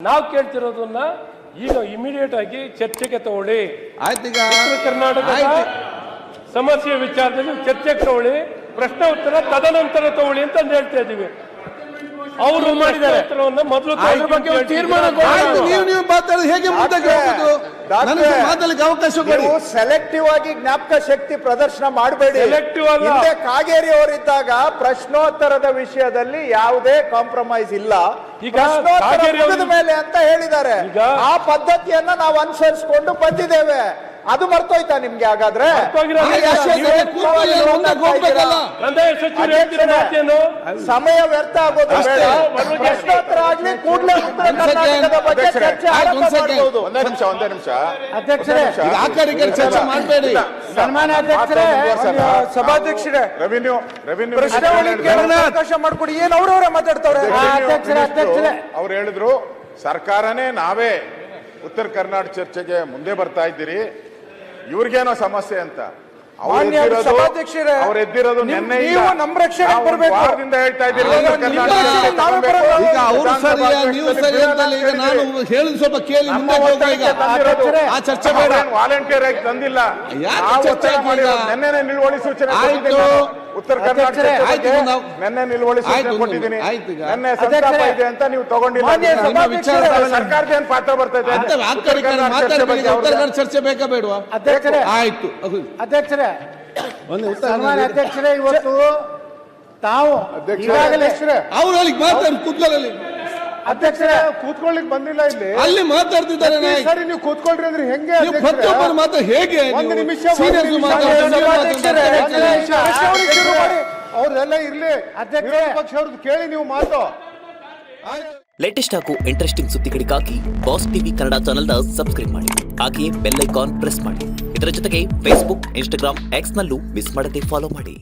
ನಾವು ಕೇಳ್ತಿರೋದನ್ನ ಈಗ ಇಮಿಡಿಯೇಟ್ ಆಗಿ ಚರ್ಚೆಗೆ ತಗೊಳ್ಳಿ. ಉತ್ತರ ಕರ್ನಾಟಕದ ಸಮಸ್ಯೆ ವಿಚಾರದಲ್ಲಿ ಚರ್ಚೆಗೆ ತಗೊಳ್ಳಿ, ಪ್ರಶ್ನೆ ಉತ್ತರ ತದನಂತರ ತಗೊಳ್ಳಿ ಅಂತ ಹೇಳ್ತಾ ಇದೀವಿ. ಅವರು ಮಾಡಿದ್ದಾರೆ ಮೊದಲು ತೀರ್ಮಾನ ಹೇಗೆ ಮಾತಾಡಲಿಕ್ಕೆ ಅವಕಾಶ ಕೊಡಿ. ಸೆಲೆಕ್ಟಿವ್ ಆಗಿ ಜ್ಞಾಪಕ ಶಕ್ತಿ ಪ್ರದರ್ಶನ ಮಾಡಬೇಡಿ. ಹಿಂದೆ ಕಾಗೇರಿ ಅವರಿದ್ದಾಗ ಪ್ರಶ್ನೋತ್ತರದ ವಿಷಯದಲ್ಲಿ ಯಾವುದೇ ಕಾಂಪ್ರಮೈಸ್ ಇಲ್ಲ. ಈಗ ಮುಗಿದ ಮೇಲೆ ಅಂತ ಹೇಳಿದ್ದಾರೆ. ಆ ಪದ್ಧತಿಯನ್ನ ನಾವು ಅನುಸರಿಸಿಕೊಂಡು ಬಂದಿದ್ದೇವೆ. ಅದು ಮರ್ತೋಯ್ತಾ ನಿಮ್ಗೆ? ಹಾಗಾದ್ರೆ ಸಮಯ ವ್ಯರ್ಥ ಆಗೋದು ಬೇಡ. ಪ್ರಶ್ನೋತ್ತರ ಆಗ್ಲಿ, ಕೂಡಲೇ ಉತ್ತರ ಕರ್ನಾಟಕದ ಬಗ್ಗೆ ಚರ್ಚೆ ಆರಂಭ ಮಾಡಬಹುದು. ಒಂದೇ ನಿಮಿಷ ಅಧ್ಯಕ್ಷರೇ, ಚರ್ಚೆ ಮಾಡಬೇಡಿ. ಸನ್ಮಾನ್ಯ ಅಧ್ಯಕ್ಷರೇ, ಸಭಾಧ್ಯಕ್ಷರೇ, ರೆವಿನ್ಯೂ ಅವಕಾಶ ಮಾಡ್ಕೊಡಿ. ಏನ್ ಅವ್ರವರೇ ಮಾತಾಡ್ತಾವ್ರೆ? ಅವ್ರು ಹೇಳಿದ್ರು ಸರ್ಕಾರನೇ ನಾವೇ ಉತ್ತರ ಕರ್ನಾಟಕ ಚರ್ಚೆಗೆ ಮುಂದೆ ಬರ್ತಾ ಇದ್ದೀರಿ, ಇವ್ರಿಗೇನೋ ಸಮಸ್ಯೆ ಅಂತ. ಅವ್ರು ಎದ್ದಿರೋದು ನಿನ್ನೆ ನಮ್ಮ ರಕ್ಷಣೆಗೆ ಬರಬೇಕು. ವಾರದಿಂದ ಹೇಳ್ತಾ ಇದ್ದೀರಿ ಈಗ ಅವರು ಸರಿಯಾ ನೀವು ಸರಿ ಅಂತ ಈಗ ನಾನು ಹೇಳಿದ ಸ್ವಲ್ಪ ಕೇಳಿ ಮುಂದೆ ಹೋಗ. ಆ ಚರ್ಚೆ ಬೇಡ. ವಾಲಂಟಿಯರ್ ಆಗಿ ತಂದಿಲ್ಲ. ನೆನ್ನೆ ನಿಲುವಳಿ ಸೂಚನೆ ಉತ್ತರ ಕರ್ನಾಟಕ ನೆನ್ನೆ ನಿಲುವಳಿ ಸೂಚನೆ ಕೊಟ್ಟಿದ್ದೀನಿ. ನೆನ್ನೆ ಸಂತಾಪ ಇದೆ ಅಂತ ನೀವು ತಗೊಂಡಿಲ್ಲ. ಸರ್ಕಾರದ ಏನ್ ಪಾತ್ರ ಬರ್ತಾ ಇದೆ? ಉತ್ತರ ಕನ್ನಡ ಚರ್ಚೆ ಬೇಕಾ ಬೇಡವಾ? ಆಯ್ತು ಅಧ್ಯಕ್ಷರೇ, ಸನ್ಮಾನ್ಯ ಅಧ್ಯಕ್ಷರೇ, ಇವತ್ತು ತಾವು ಅವ್ರು ಅಲ್ಲಿ ಮಾತಾಡಿ ಕೂತ್ಕೊಳ್ಳಲಿ. ಅಧ್ಯಕ್ಷರೇ, ಕೂತ್ಕೊಳ್ಳಿಕ್ ಬಂದಿಲ್ಲ ಇಲ್ಲಿ. ಅಲ್ಲಿ ಮಾತಾಡ್ತಿದ್ದಾರೆ. ಸರಿ, ನೀವು ಕೂತ್ಕೊಳ್ರಿ ಅಂದ್ರೆ ಹೆಂಗೆ? ಪ್ರತಿಯೊಬ್ಬರು ಮಾತ್ರ ಹೇಗೆ? ಒಂದು ನಿಮಿಷ ಅವ್ರದೆಲ್ಲ ಇರ್ಲಿ. ವಿರೋಧ ಪಕ್ಷ ಅವ್ರದ್ದು ಕೇಳಿ ನೀವು ಮಾತು. ಲೇಟೆಸ್ಟ್ ಹಾಗೂ ಇಂಟ್ರೆಸ್ಟಿಂಗ್ ಸುದ್ದಿಗಳಿಗಾಗಿ ಬಾಸ್ ಟಿವಿ ಕನ್ನಡ ಚಾನೆಲ್ನ ಸಬ್ಸ್ಕ್ರೈಬ್ ಮಾಡಿ. ಹಾಗೆಯೇ ಬೆಲ್ ಐಕಾನ್ ಪ್ರೆಸ್ ಮಾಡಿ. ಇದರ ಜೊತೆಗೆ ಫೇಸ್ಬುಕ್, ಇನ್ಸ್ಟಾಗ್ರಾಮ್, ಎಕ್ಸ್ ನಲ್ಲೂ ಮಿಸ್ ಮಾಡದೆ ಫಾಲೋ ಮಾಡಿ.